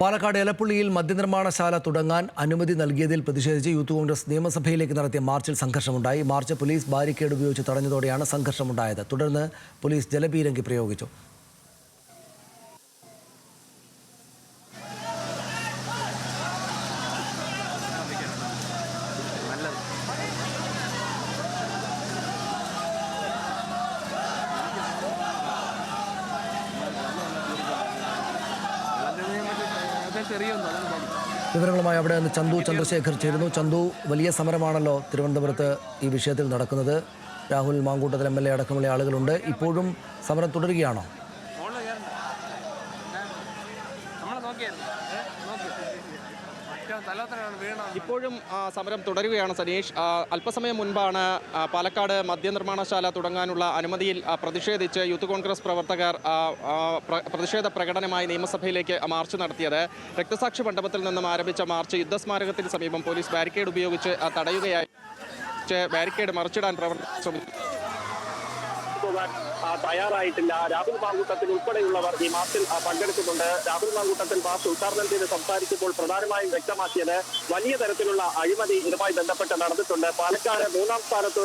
പാലക്കാട് എലപ്പുള്ളിയിൽ മദ്യനിർമ്മാണശാല തുടങ്ങാൻ അനുമതി നൽകിയതിൽ പ്രതിഷേധിച്ച് യൂത്ത് കോൺഗ്രസ് നിയമസഭയിലേക്ക് നടത്തിയ മാർച്ചിൽ സംഘർഷമുണ്ടായി. മാർച്ച് പോലീസ് ബാരിക്കേഡ് ഉപയോഗിച്ച് തടഞ്ഞതോടെയാണ് സംഘർഷമുണ്ടായത്. തുടർന്ന് പോലീസ് ജലപീരങ്കി പ്രയോഗിച്ചു. വിവരങ്ങളുമായി അവിടെ നിന്ന് ചന്ദ്രശേഖർ ചേരുന്നു. ചന്തു, വലിയ സമരമാണല്ലോ തിരുവനന്തപുരത്ത് ഈ വിഷയത്തിൽ നടക്കുന്നത്. രാഹുൽ മാങ്കൂട്ടത്തിൽ MLA അടക്കമുള്ള ആളുകളുണ്ട്. ഇപ്പോഴും സമരം തുടരുകയാണോ? ഇപ്പോഴും സമരം തുടരുകയാണ് സനീഷ്. അല്പസമയം മുൻപാണ് പാലക്കാട് മദ്യനിർമ്മാണശാല തുടങ്ങാനുള്ള അനുമതിയിൽ പ്രതിഷേധിച്ച് യൂത്ത് കോൺഗ്രസ് പ്രവർത്തകർ പ്രതിഷേധ പ്രകടനമായി നിയമസഭയിലേക്ക് മാർച്ച് നടത്തിയത്. രക്തസാക്ഷി മണ്ഡപത്തിൽ നിന്നും ആരംഭിച്ച മാർച്ച് യുദ്ധസ്മാരകത്തിന് സമീപം പോലീസ് ബാരിക്കേഡ് ഉപയോഗിച്ച് തടയുകയായി. ബാരിക്കേഡ് മറിച്ചിടാൻ പ്രവർത്തകർ ശ്രമിച്ചു. തയ്യാറായിട്ടില്ല. രാഹുൽ മാങ്കൂട്ടത്തിൽ ഉൾപ്പെടെയുള്ളവർ ഈ മാർച്ചിൽ പങ്കെടുക്കുന്നുണ്ട്. രാഹുൽ മാങ്കൂട്ടത്തിൽ മാർച്ച് ഉദ്ഘാടനം ചെയ്ത് സംസാരിച്ചപ്പോൾ പ്രധാനമായും വ്യക്തമാക്കിയത് വലിയ തരത്തിലുള്ള അഴിമതി ഇതുമായി ബന്ധപ്പെട്ട് നടന്നിട്ടുണ്ട്. പാലക്കാട് 3ാം സ്ഥാനത്ത്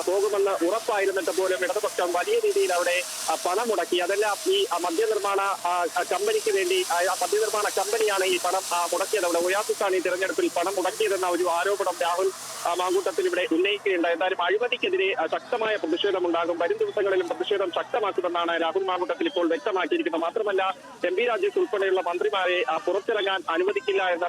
പോകുമെന്ന് ഉറപ്പായിരുന്നിട്ട് പോലും ഇടതുപക്ഷം വലിയ രീതിയിൽ അവിടെ പണം മുടക്കി. അതെല്ലാം ഈ മദ്യനിർമ്മാണ കമ്പനിക്ക് വേണ്ടി, മദ്യനിർമ്മാണ കമ്പനിയാണ് ഈ പണം മുടക്കിയത്. അവിടെ ഒയാസിസാണ് ഈ തിരഞ്ഞെടുപ്പിൽ പണം മുടക്കിയതെന്ന ഒരു ആരോപണം രാഹുൽ മാങ്കൂട്ടത്തിൽ ഇവിടെ ഉന്നയിക്കുകയുണ്ട്. എന്തായാലും അഴിമതിക്കെതിരെ ശക്തമായ പ്രതിഷേധമുണ്ടാകും. വരും ദിവസങ്ങളിലും പ്രതിഷേധം ശക്തമാക്കുമെന്നാണ് രാഹുൽ മാങ്കൂട്ടത്തിൽ ഇപ്പോൾ വ്യക്തമാക്കിയിരിക്കുന്നത്. മാത്രമല്ല MP രാജേഷ് ഉൾപ്പെടെയുള്ള മന്ത്രിമാരെ പുറത്തിറങ്ങാൻ അനുവദിക്കില്ല എന്ന്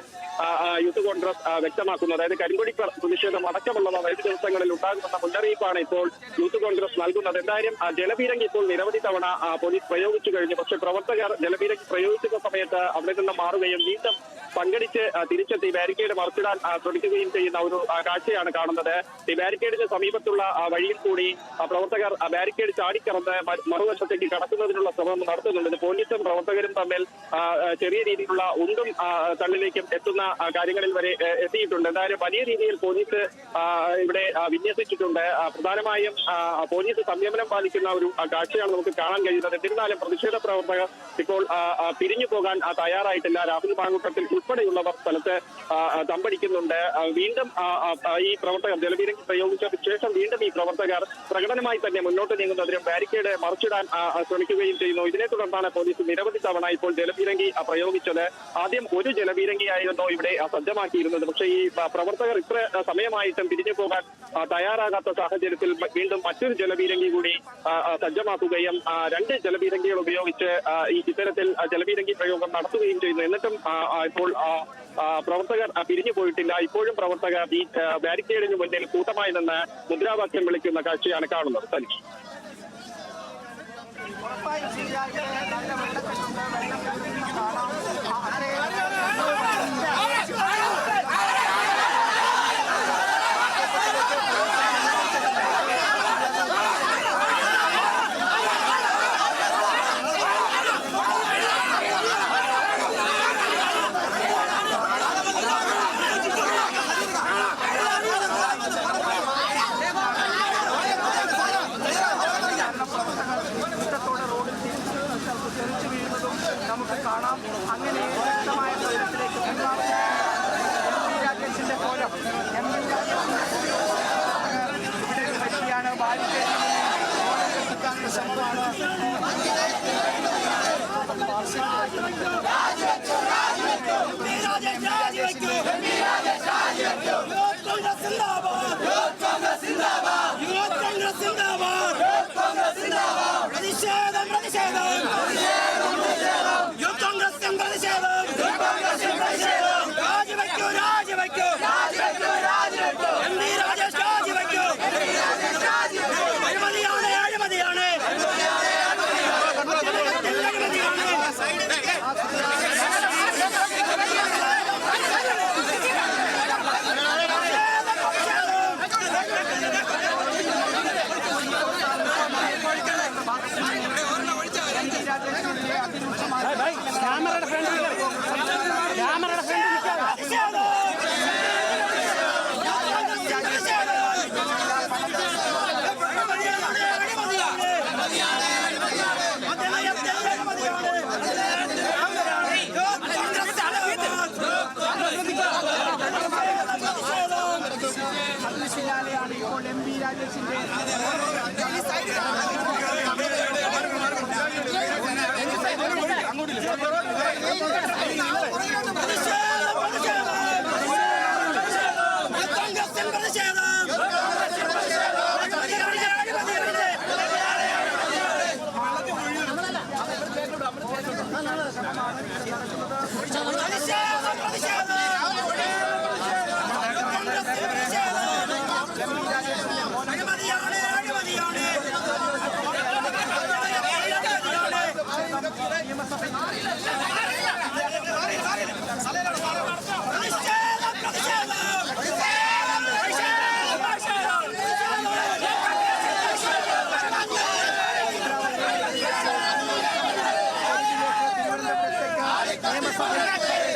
യൂത്ത് കോൺഗ്രസ് വ്യക്തമാക്കുന്നു. അതായത് കരിങ്കൊടി പ്രതിഷേധം അടക്കമുള്ളവ വരും ദിവസങ്ങളിൽ ഉണ്ടാകുമെന്ന മുന്നറിയിപ്പാണ് ഇപ്പോൾ യൂത്ത് കോൺഗ്രസ് നൽകുന്നത്. എന്തായാലും ജലപീരങ്കി ഇപ്പോൾ നിരവധി തവണ പോലീസ് പ്രയോഗിച്ചു കഴിഞ്ഞു. പക്ഷേ പ്രവർത്തകർ ജലപീരങ്കി പ്രയോഗിക്കുന്ന സമയത്ത് അവിടെ നിന്ന് മാറുകയും വീണ്ടും പങ്കെടുത്ത് തിരിച്ചെത്തി ബാരിക്കേഡ് മറിച്ചിടാൻ ശ്രമിക്കുകയും ചെയ്യുന്ന ഒരു കാഴ്ചയാണ് കാണുന്നത്. ഈ ബാരിക്കേഡിന് സമീപത്തുള്ള വഴിയിൽ കൂടി പ്രവർത്തകർ ബാരിക്കേഡ് ചാടിക്കറന്ന് മറുവശത്തേക്ക് കടക്കുന്നതിനുള്ള ശ്രമം നടത്തുന്നുണ്ട്. പോലീസും പ്രവർത്തകരും തമ്മിൽ ചെറിയ രീതിയിലുള്ള ഉണ്ടും തള്ളിലേക്കും എത്തുന്ന കാര്യങ്ങളിൽ വരെ എത്തിയിട്ടുണ്ട്. എന്തായാലും വലിയ രീതിയിൽ പോലീസ് ഇവിടെ വിന്യസിച്ചിട്ടുണ്ട്. പ്രധാനമായും പോലീസ് സംയമനം പാലിക്കുന്ന ഒരു കാഴ്ചയാണ് നമുക്ക് കാണാൻ കഴിയുന്നത്. എന്നിരുന്നാലും പ്രതിഷേധ പ്രവർത്തകർ ഇപ്പോൾ പിരിഞ്ഞു പോകാൻ തയ്യാറായിട്ടില്ല. രാഹുൽ മാങ്കൂട്ടത്തിൽ ഉൾപ്പെടെയുള്ളവർ സ്ഥലത്ത് തമ്പടിക്കുന്നുണ്ട്. വീണ്ടും ഈ പ്രവർത്തകർ ജലപീരങ്കി പ്രയോഗിച്ച ശേഷം വീണ്ടും ഈ പ്രവർത്തകർ പ്രകടനമായി തന്നെ മുന്നോട്ട് നീങ്ങുന്നതിനും ബാരിക്കേഡ് മറിച്ചിടാൻ ശ്രമിക്കുകയും ചെയ്യുന്നു. ഇതിനെ തുടർന്നാണ് പോലീസ് നിരവധി തവണ ഇപ്പോൾ ജലപീരങ്കി പ്രയോഗിച്ചത്. ആദ്യം ഒരു ജലപീരങ്കിയായിരുന്നു ഇവിടെ സജ്ജമാക്കിയിരുന്നത്. പക്ഷേ ഈ പ്രവർത്തകർ ഇത്ര സമയമായിട്ടും പിരിഞ്ഞു പോകാൻ തയ്യാറാകാത്ത സാഹചര്യത്തിൽ വീണ്ടും മറ്റൊരു ജലപീരങ്കി കൂടി സജ്ജമാക്കുകയും 2 ജലപീരങ്കികൾ ഉപയോഗിച്ച് ഇത്തരത്തിൽ ജലപീരങ്കി പ്രയോഗം നടത്തുകയും ചെയ്യുന്നു. എന്നിട്ടും ഇപ്പോൾ പ്രവർത്തകർ പിരിഞ്ഞു പോയിട്ടില്ല. ഇപ്പോഴും പ്രവർത്തകർ ഈ ബാരിക്കേഡിന് മുന്നിൽ കൂട്ടമായി നിന്ന് മുദ്രാവാക്യം വിളിക്കുന്ന കാഴ്ചയാണ് കാണുന്നത്. സനീഷ്,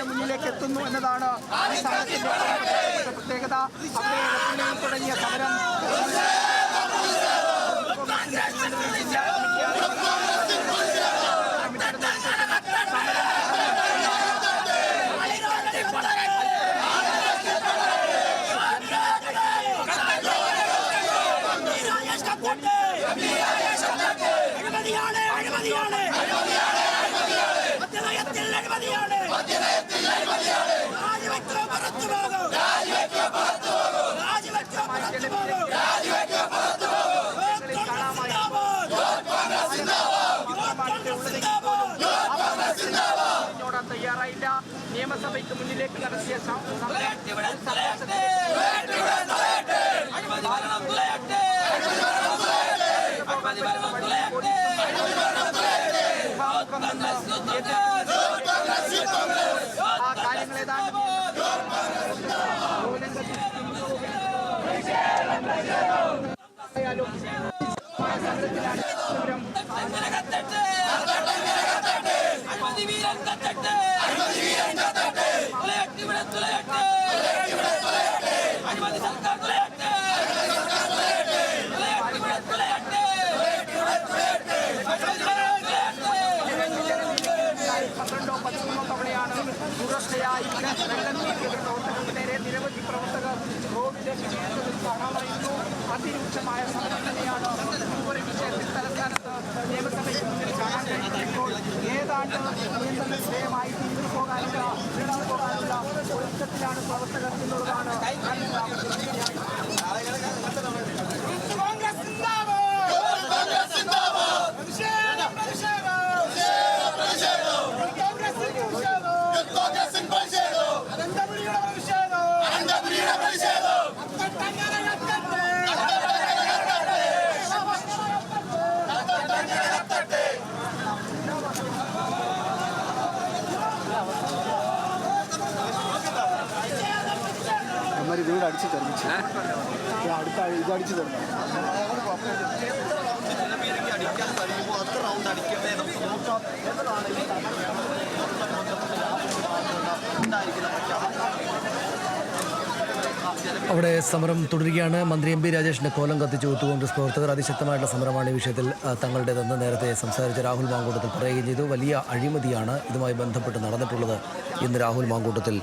മുന്നിലേക്ക് എത്തുന്നു എന്നതാണ് ഈ സമരത്തിന്റെ പ്രത്യേകത. തുടങ്ങിയ സമരം തയ്യാറായില്ല. നിയമസഭയ്ക്ക് മുന്നിലേക്ക് നടത്തിയ ആ കാര്യങ്ങളേതാണ് തുടർച്ചയായി വെള്ളം നീക്കിയ പ്രവർത്തകർക്ക് നേരെ നിരവധി പ്രവർത്തകർ റോഡിലേക്ക് കാണാമായിരുന്നു. അതിരൂക്ഷമായ സമരം തന്നെയാണ് ഒരു വിഷയത്തിൽ തലസ്ഥാനത്ത് നിയമസഭയ്ക്ക് മുന്നിൽ കാണാൻ കഴിയുമ്പോൾ ഏതാണ്ട് നിയന്ത്രണ വിധേയമായി തിരിഞ്ഞു പോകാനുള്ള ഒരുക്കത്തിലാണ് പ്രവർത്തകർ എന്നുള്ളതാണ്. വീട് അടിച്ചു തെറിച്ചു അടുത്ത ഇത് അടിച്ചു തരണം. അടിക്കാൻ കഴിയുമ്പോൾ അത്ര റൗണ്ട് അടിക്കട്ടെ നമുക്ക് നോക്കാം എന്നതാണ് അവിടെ സമരം തുടരുകയാണ്. മന്ത്രി എം പി രാജേഷിന്റെ കോലം കത്തിച്ച് യൂത്ത് കോൺഗ്രസ് പ്രവർത്തകർ. അതിശക്തമായിട്ടുള്ള സമരമാണ് ഈ വിഷയത്തിൽ തങ്ങളുടേതെന്ന് നേരത്തെ സംസാരിച്ച രാഹുൽ മാങ്കൂട്ടത്തിൽ പറയുകയും ചെയ്തു. വലിയ അഴിമതിയാണ് ഇതുമായി ബന്ധപ്പെട്ട് നടന്നിട്ടുള്ളത് എന്ന് രാഹുൽ മാങ്കൂട്ടത്തിൽ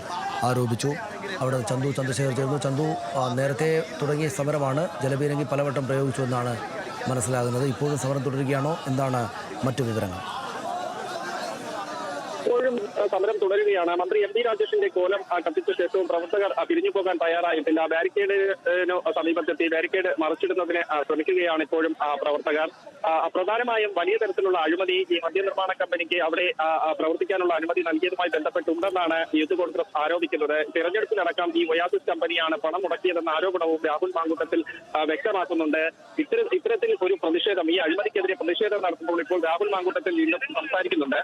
ആരോപിച്ചു. അവിടെ ചന്തു ചന്ദ്രശേഖർ ചേർന്നു. ചന്തു, നേരത്തെ തുടങ്ങിയ സമരമാണ്, ജലപീരങ്കി പലവട്ടം പ്രയോഗിച്ചു എന്നാണ് മനസ്സിലാകുന്നത്. ഇപ്പോഴും സമരം തുടരുകയാണോ? എന്താണ് മറ്റു വിവരങ്ങൾ? ഇപ്പോഴും സമരം തുടരുകയാണ്. മന്ത്രി എം പി രാജേഷിന്റെ കോലം കത്തിച്ച ശേഷവും പ്രവർത്തകർ പിരിഞ്ഞു പോകാൻ തയ്യാറായിട്ടില്ല. ബാരിക്കേഡിന് സമീപത്തെത്തി ബാരിക്കേഡ് മറിച്ചിടുന്നതിന് ശ്രമിക്കുകയാണ് ഇപ്പോഴും പ്രവർത്തകർ. പ്രധാനമായും വലിയ തരത്തിലുള്ള അഴിമതി ഈ മദ്യനിർമ്മാണ കമ്പനിക്ക് അവിടെ പ്രവർത്തിക്കാനുള്ള അനുമതി നൽകിയതുമായി ബന്ധപ്പെട്ടുണ്ടെന്നാണ് യൂത്ത് കോൺഗ്രസ് ആരോപിക്കുന്നത്. തിരഞ്ഞെടുപ്പിലടക്കം ഈ ഒയാസിസ് കമ്പനിയാണ് പണം മുടക്കിയതെന്ന ആരോപണവും രാഹുൽ മാങ്കൂട്ടത്തിൽ വ്യക്തമാക്കുന്നുണ്ട്. ഇത്തരത്തിൽ ഒരു പ്രതിഷേധം, ഈ അഴിമതിക്കെതിരെ പ്രതിഷേധം നടത്തുമ്പോൾ ഇപ്പോൾ രാഹുൽ മാങ്കൂട്ടത്തിൽ വീണ്ടും സംസാരിക്കുന്നുണ്ട്.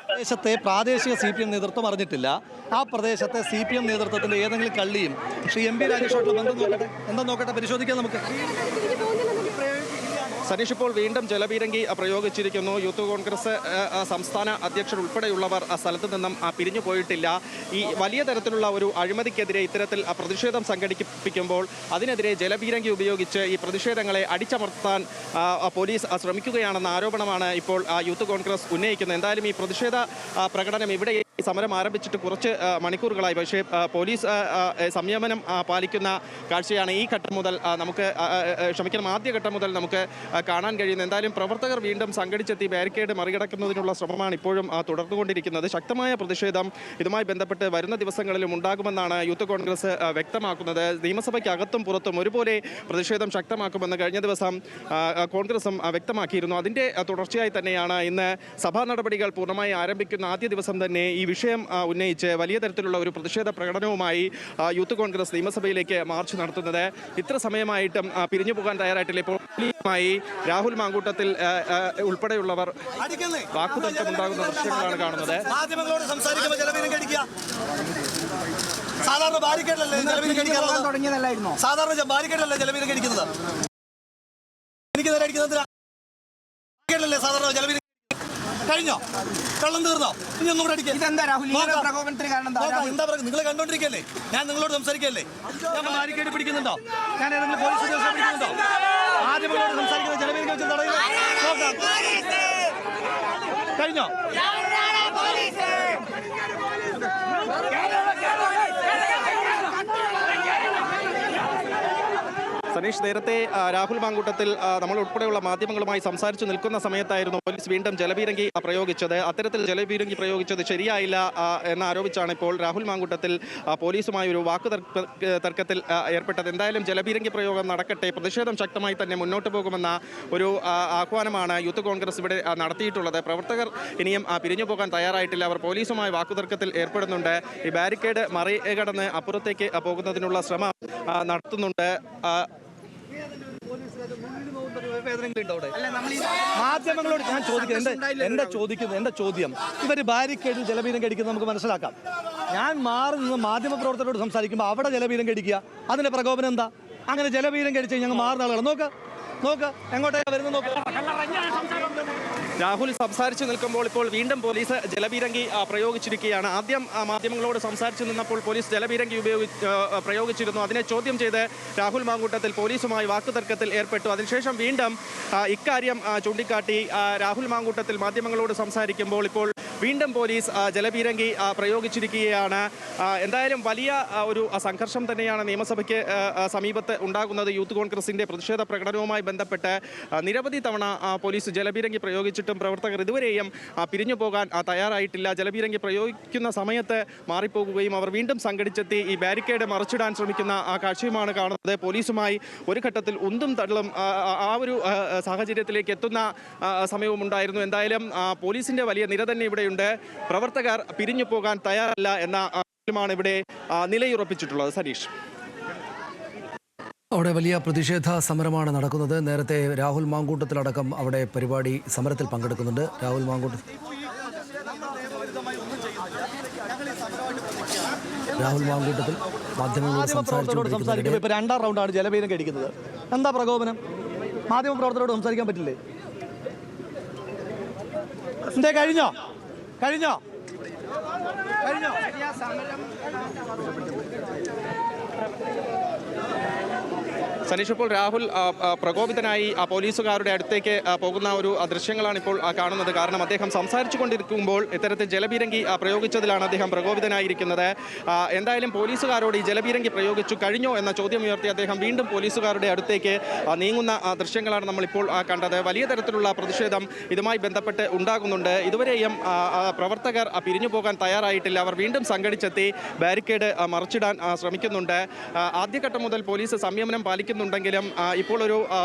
പ്രദേശത്തെ പ്രാദേശിക CPM നേതൃത്വം അറിഞ്ഞിട്ടില്ല. ആ പ്രദേശത്തെ CPM നേതൃത്വത്തിന്റെ ഏതെങ്കിലും കള്ളിയും ശ്രീ എം പി രാജേഷുമായിട്ടുള്ള ബന്ധം നോക്കട്ടെ, എന്താ നോക്കട്ടെ, പരിശോധിക്കാം നമുക്ക്. സനീഷ്, ഇപ്പോൾ വീണ്ടും ജലപീരങ്കി പ്രയോഗിച്ചിരിക്കുന്നു. യൂത്ത് കോൺഗ്രസ് സംസ്ഥാന അധ്യക്ഷൻ ഉൾപ്പെടെയുള്ളവർ സ്ഥലത്ത് നിന്നും പിരിഞ്ഞു പോയിട്ടില്ല. ഈ വലിയ തരത്തിലുള്ള ഒരു അഴിമതിക്കെതിരെ ഇത്തരത്തിൽ പ്രതിഷേധം സംഘടിപ്പിക്കുമ്പോൾ അതിനെതിരെ ജലപീരങ്കി ഉപയോഗിച്ച് ഈ പ്രതിഷേധങ്ങളെ അടിച്ചമർത്താൻ പോലീസ് ശ്രമിക്കുകയാണെന്ന ആരോപണമാണ് ഇപ്പോൾ യൂത്ത് കോൺഗ്രസ് ഉന്നയിക്കുന്നത്. എന്തായാലും ഈ പ്രതിഷേധ പ്രകടനം ഇവിടെ സമരം ആരംഭിച്ചിട്ട് കുറച്ച് മണിക്കൂറുകളായി. പക്ഷേ പോലീസ് സംയമനം പാലിക്കുന്ന കാഴ്ചയാണ് ഈ ഘട്ടം മുതൽ നമുക്ക് ആദ്യഘട്ടം മുതൽ നമുക്ക് കാണാൻ കഴിയുന്നത്. എന്തായാലും പ്രവർത്തകർ വീണ്ടും സംഘടിച്ചെത്തി ബാരിക്കേഡ് മറികടക്കുന്നതിനുള്ള ശ്രമമാണ് ഇപ്പോഴും തുടർന്നുകൊണ്ടിരിക്കുന്നത്. ശക്തമായ പ്രതിഷേധം ഇതുമായി ബന്ധപ്പെട്ട് വരുന്ന ദിവസങ്ങളിലും ഉണ്ടാകുമെന്നാണ് യൂത്ത് കോൺഗ്രസ് വ്യക്തമാക്കുന്നത്. നിയമസഭയ്ക്കകത്തും പുറത്തും ഒരുപോലെ പ്രതിഷേധം ശക്തമാക്കുമെന്ന് കഴിഞ്ഞ ദിവസം കോൺഗ്രസും വ്യക്തമാക്കിയിരുന്നു. അതിൻ്റെ തുടർച്ചയായി തന്നെയാണ് ഇന്ന് സഭാ നടപടികൾ പൂർണ്ണമായി ആരംഭിക്കുന്ന ആദ്യ ദിവസം തന്നെ ഈ വിഷയം ഉന്നയിച്ച് വലിയ തരത്തിലുള്ള ഒരു പ്രതിഷേധ പ്രകടനവുമായി യൂത്ത് കോൺഗ്രസ് നിയമസഭയിലേക്ക് മാർച്ച് നടത്തുന്നത്. ഇത്ര സമയമായിട്ടും പിരിഞ്ഞു പോകാൻ തയ്യാറായിട്ടില്ല. ഇപ്പോൾ രാഹുൽ മാങ്കൂട്ടത്തിൽ ഉൾപ്പെടെയുള്ളവർ വാക്കുതർക്കമുണ്ടാകുന്ന ദൃശ്യങ്ങളാണ് കാണുന്നത്. മാധ്യമങ്ങളോട് സംസാരിക്കുമ്പോൾ ജലപീരങ്കി അടിക്കുക. സാധാരണ ബാരിക്കേഡല്ലേ ജലപീരങ്കി അടിക്കാറുള്ളത്? സാധാരണ ബാരിക്കേഡല്ലേ ജലപീരങ്കി അടിക്കുന്നത്? എനിക്ക് നേരെ അടിക്കുന്നത് ബാരിക്കേഡല്ലേ സാധാരണ ജലപീരങ്കി? കഴിഞ്ഞോ? കള്ളം തീർന്നോ? ഇനി ഒന്നും കൂടെ അടിക്കുക. എന്താ നിങ്ങളെ കണ്ടോണ്ടിരിക്കല്ലേ? ഞാൻ നിങ്ങളോട് സംസാരിക്കല്ലേ? ഞാൻ ബാരിക്കേഡ് പിടിക്കുന്നുണ്ടോ? ഞാൻ ഏതെങ്കിലും പോലീസ് ഉദ്യോഗസ്ഥരെ പിടിക്കുന്നുണ്ടോ? മാധ്യമങ്ങളോട് സംസാരിക്കുന്ന ജലപീരങ്കി വെച്ച് തടയുക. കഴിഞ്ഞോ? സനീഷ്, നേരത്തെ രാഹുൽ മാങ്കൂട്ടത്തിൽ നമ്മൾ ഉൾപ്പെടെയുള്ള മാധ്യമങ്ങളുമായി സംസാരിച്ചു നിൽക്കുന്ന സമയത്തായിരുന്നു പോലീസ് വീണ്ടും ജലപീരങ്കി പ്രയോഗിച്ചത്. അത്തരത്തിൽ ജലപീരങ്കി പ്രയോഗിച്ചത് ശരിയായില്ല എന്നാരോപിച്ചാണ് ഇപ്പോൾ രാഹുൽ മാങ്കൂട്ടത്തിൽ പോലീസുമായി ഒരു തർക്കത്തിൽ ഏർപ്പെട്ടത്. എന്തായാലും ജലപീരങ്കി പ്രയോഗം നടക്കട്ടെ, പ്രതിഷേധം ശക്തമായി തന്നെ മുന്നോട്ട് പോകുമെന്ന ഒരു ആഹ്വാനമാണ് യൂത്ത് കോൺഗ്രസ് ഇവിടെ നടത്തിയിട്ടുള്ളത്. പ്രവർത്തകർ ഇനിയും പിരിഞ്ഞു പോകാൻ തയ്യാറായിട്ടില്ല. അവർ പോലീസുമായി വാക്കുതർക്കത്തിൽ ഏർപ്പെടുന്നുണ്ട്. ഈ ബാരിക്കേഡ് മറികടന്ന് അപ്പുറത്തേക്ക് പോകുന്നതിനുള്ള ശ്രമം നടത്തുന്നുണ്ട്. മാധ്യമങ്ങളോട് ഞാൻ ചോദിക്കുന്നത് എന്റെ ചോദ്യം, ഇവർ ബാരിക്കേഡിൽ ജലപീരങ്കി അടിക്കുന്നത് നമുക്ക് മനസ്സിലാക്കാം. ഞാൻ മാറി നിന്ന് മാധ്യമ പ്രവർത്തകരോട് സംസാരിക്കുമ്പോൾ അവിടെ ജലപീരങ്കി അടിക്കുക, അതിന്റെ പ്രകോപനം എന്താ? അങ്ങനെ ജലപീരങ്കി അടിച്ച് ഞങ്ങൾ മാറുന്ന ആളുകൾ നോക്ക് എങ്ങോട്ടാണ് വരുന്നത് നോക്ക്. രാഹുൽ സംസാരിച്ചു നിൽക്കുമ്പോൾ ഇപ്പോൾ വീണ്ടും പോലീസ് ജലപീരങ്കി പ്രയോഗിച്ചിരിക്കുകയാണ്. ആദ്യം മാധ്യമങ്ങളോട് സംസാരിച്ചു നിന്നപ്പോൾ പോലീസ് ജലപീരങ്കി പ്രയോഗിച്ചിരുന്നു. അതിനെ ചോദ്യം ചെയ്ത് രാഹുൽ മാങ്കൂട്ടത്തിൽ പോലീസുമായി വാക്കുതർക്കത്തിൽ ഏർപ്പെട്ടു. അതിനുശേഷം വീണ്ടും ഇക്കാര്യം ചൂണ്ടിക്കാട്ടി രാഹുൽ മാങ്കൂട്ടത്തിൽ മാധ്യമങ്ങളോട് സംസാരിക്കുമ്പോൾ ഇപ്പോൾ വീണ്ടും പോലീസ് ജലപീരങ്കി പ്രയോഗിച്ചിരിക്കുകയാണ്. എന്തായാലും വലിയ ഒരു സംഘർഷം തന്നെയാണ് നിയമസഭയ്ക്ക് സമീപത്ത് ഉണ്ടാകുന്നത്. യൂത്ത് കോൺഗ്രസിൻ്റെ പ്രതിഷേധ പ്രകടനവുമായി ബന്ധപ്പെട്ട് നിരവധി തവണ പോലീസ് ജലപീരങ്കി പ്രയോഗിച്ചിട്ടും പ്രവർത്തകർ ഇതുവരെയും പിരിഞ്ഞു പോകാൻ തയ്യാറായിട്ടില്ല. ജലപീരങ്കി പ്രയോഗിക്കുന്ന സമയത്ത് മാറിപ്പോകുകയും അവർ വീണ്ടും സംഘടിച്ചെത്തി ഈ ബാരിക്കേഡ് മറിച്ചിടാൻ ശ്രമിക്കുന്ന കാഴ്ചയുമാണ് കാണുന്നത്. പോലീസുമായി ഒരു ഘട്ടത്തിൽ ഉന്തും തള്ളും ആ ഒരു സാഹചര്യത്തിലേക്ക് എത്തുന്ന സമയവും ഉണ്ടായിരുന്നു. എന്തായാലും പോലീസിൻ്റെ വലിയ നിര തന്നെ ഇവിടെയുണ്ട്. പ്രവർത്തകർ പിരിഞ്ഞു പോകാൻ തയ്യാറല്ല എന്ന ഇവിടെ നിലയുറപ്പിച്ചിട്ടുള്ളത്. സനീഷ്, അവിടെ വലിയ പ്രതിഷേധ സമരമാണ് നടക്കുന്നത്. നേരത്തെ രാഹുൽ മാങ്കൂട്ടത്തിലടക്കം അവിടെ പരിപാടി സമരത്തിൽ പങ്കെടുക്കുന്നുണ്ട്. രാഹുൽ മാങ്കൂട്ടത്തിൽ മാധ്യമങ്ങളോട് സംസാരിക്കുമ്പോൾ ഇപ്പോൾ രണ്ടാം റൗണ്ടാണ് ജലപീരങ്കി അടിക്കുന്നത്. എന്താ പ്രകോപനം? മാധ്യമ പ്രവർത്തകരോട് സംസാരിക്കാൻ പറ്റില്ലേ? എന്തേ കഴിഞ്ഞോ? സനീഷ്, ഇപ്പോൾ രാഹുൽ പ്രകോപിതനായി പോലീസുകാരുടെ അടുത്തേക്ക് പോകുന്ന ഒരു ദൃശ്യങ്ങളാണ് ഇപ്പോൾ കാണുന്നത്. കാരണം അദ്ദേഹം സംസാരിച്ചു കൊണ്ടിരിക്കുമ്പോൾ ഇത്തരത്തിൽ ജലപീരങ്കി പ്രയോഗിച്ചതിലാണ് അദ്ദേഹം പ്രകോപിതനായിരിക്കുന്നത്. എന്തായാലും പോലീസുകാരോട് ഈ ജലപീരങ്കി പ്രയോഗിച്ചു കഴിഞ്ഞോ എന്ന ചോദ്യം ഉയർത്തി അദ്ദേഹം വീണ്ടും പോലീസുകാരുടെ അടുത്തേക്ക് നീങ്ങുന്ന ദൃശ്യങ്ങളാണ് നമ്മളിപ്പോൾ കണ്ടത്. വലിയ തരത്തിലുള്ള പ്രതിഷേധം ഇതുമായി ബന്ധപ്പെട്ട് ഉണ്ടാകുന്നുണ്ട്. ഇതുവരെയും പ്രവർത്തകർ പിരിഞ്ഞു പോകാൻ തയ്യാറായിട്ടില്ല. അവർ വീണ്ടും സംഘടിച്ചെത്തി ബാരിക്കേഡ് മറിച്ചിടാൻ ശ്രമിക്കുന്നുണ്ട്. ആദ്യഘട്ടം മുതൽ പോലീസ് സംയമനം പാലിക്കുന്നുണ്ടെങ്കിലും ഇപ്പോൾ ഒരു